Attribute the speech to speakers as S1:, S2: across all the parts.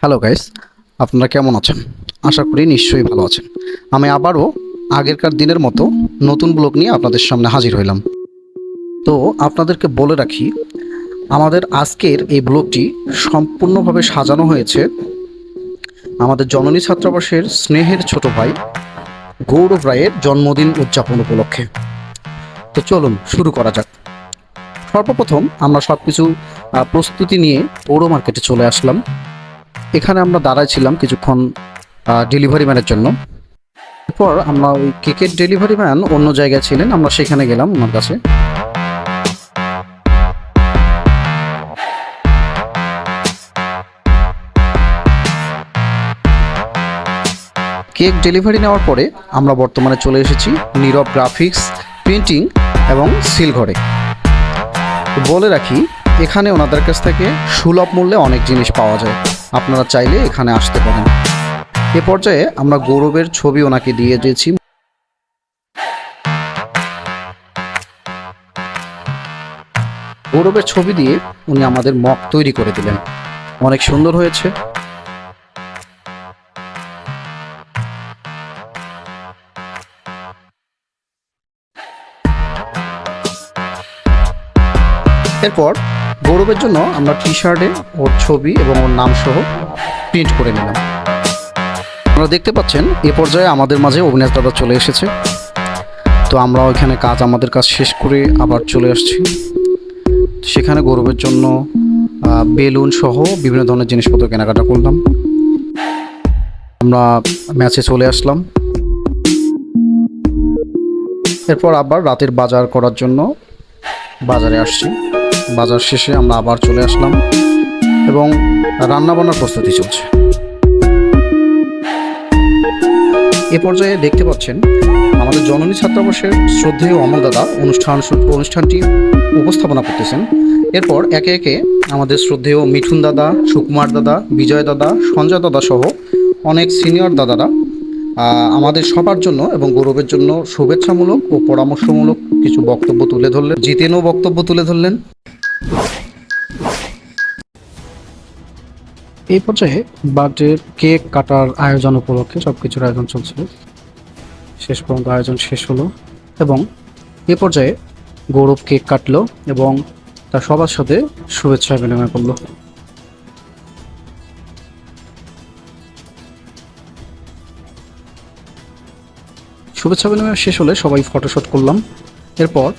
S1: Hello guys, আপনারা কেমন আছেন? আশা করি নিশ্চয়ই ভালো আছেন। আমি আবারও আগেরকার দিনের মতো নতুন ব্লগ নিয়ে আপনাদের সামনে হাজির হইলাম। তো আপনাদেরকে বলে রাখি, আমাদের আজকের এই ব্লগটি সম্পূর্ণভাবে সাজানো হয়েছে আমাদের জননী ছাত্রাবাসের স্নেহের ছোট ভাই গৌরব রায়ের জন্মদিন উদযাপন উপলক্ষে। তো চলুন শুরু করা যাক। সর্বপ্রথম আমরা সব কিছু প্রস্তুতি নিয়ে পৌর মার্কেটে চলে আসলাম। এখানে আমরা দাঁড়াইছিলাম কিছুক্ষণ ডেলিভারি ম্যানের জন্য। এরপর আমরা ওই কেকের ডেলিভারি ম্যান অন্য জায়গায় ছিলেন, আমরা সেখানে গেলাম ওনার কাছে। কেক ডেলিভারি নেওয়ার পরে আমরা বর্তমানে চলে এসেছি নীরব গ্রাফিক্স, প্রিন্টিং এবং সিল ঘরে। বলে রাখি, এখানে ওনাদের কাছ থেকে সুলভ মূল্যে অনেক জিনিস পাওয়া যায়, আপনারা চাইলে এখানে আসতে পারেন। এ পর্যায়ে আমরা গৌরবের ছবি ওনাকে দিয়ে দিয়েছি। গৌরবের ছবি দিয়ে উনি আমাদের মক তৈরি করে দিলেন, অনেক সুন্দর হয়েছে। এরপর গৌরবের জন্য আমরা টি শার্টে ওর ছবি এবং ওর নাম সহ প্রিন্ট করে নিলাম। আপনারা দেখতে পাচ্ছেন এ পর্যায়ে আমাদের মাঝে অবিনাশ দাদা চলে এসেছে। তো আমরা ওইখানে আমাদের কাজ শেষ করে আবার চলে আসছি। সেখানে গৌরবের জন্য বেলুন সহ বিভিন্ন ধরনের জিনিসপত্র কেনাকাটা করলাম। আমরা ম্যাচে চলে আসলাম। এরপর আবার রাতের বাজার করার জন্য বাজারে আসছি। বাজার শেষে আমরা আবার চলে আসলাম এবং রান্নাবান্নার প্রস্তুতি চলছে। এ পর্যায়ে দেখতে পাচ্ছেন আমাদের জননী ছাত্রাবাসের শ্রদ্ধেয় অমল দাদা অনুষ্ঠানটি উপস্থাপনা করতেছেন। এরপর একে একে আমাদের শ্রদ্ধেয় মিঠুন দাদা, সুকুমার দাদা, বিজয় দাদা, সঞ্জয় দাদা সহ অনেক সিনিয়র দাদারা আমাদের সবার জন্য এবং গৌরবের জন্য শুভেচ্ছামূলক ও পরামর্শমূলক কিছু বক্তব্য তুলে ধরলেন। জিতেনও বক্তব্য তুলে ধরলেন। এই পর্যায়ে বার্থডের কেক কাটার আয়োজন উপলক্ষে সব কিছুর আয়োজন চলছে। শেষ পর্যন্ত আয়োজন শেষ হলো এবং এ পর্যায়ে গৌরব কেক কাটলো এবং তার সবার সাথে শুভেচ্ছা বিনিময় করলো। শুভেচ্ছা বিনিময় শেষ হলে সবাই ফটোশ্যুট করলাম। এরপর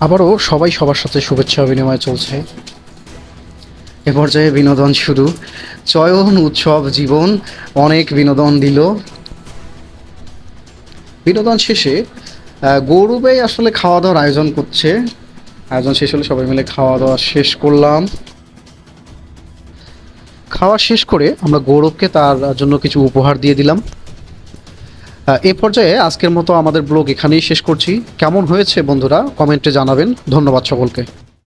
S1: আবারও সবাই সবার সাথে শুভেচ্ছা বিনিময় চলছে। এ পর্যায়ে বিনোদন শুরু। চয়ন উৎসব জীবন অনেক বিনোদন দিল। বিনোদন শেষে গৌরবে আসলে খাওয়া দাওয়ার আয়োজন করছে। আয়োজন শেষ হলে সবাই মিলে খাওয়া দাওয়া শেষ করলাম। খাওয়া শেষ করে আমরা গৌরবকে তার জন্য কিছু উপহার দিয়ে দিলাম। এ পর্যায়ে আজকের মতো আমাদের ব্লগ এখানেই শেষ করছি। কেমন হয়েছে বন্ধুরা কমেন্টে জানাবেন। ধন্যবাদ সকলকে।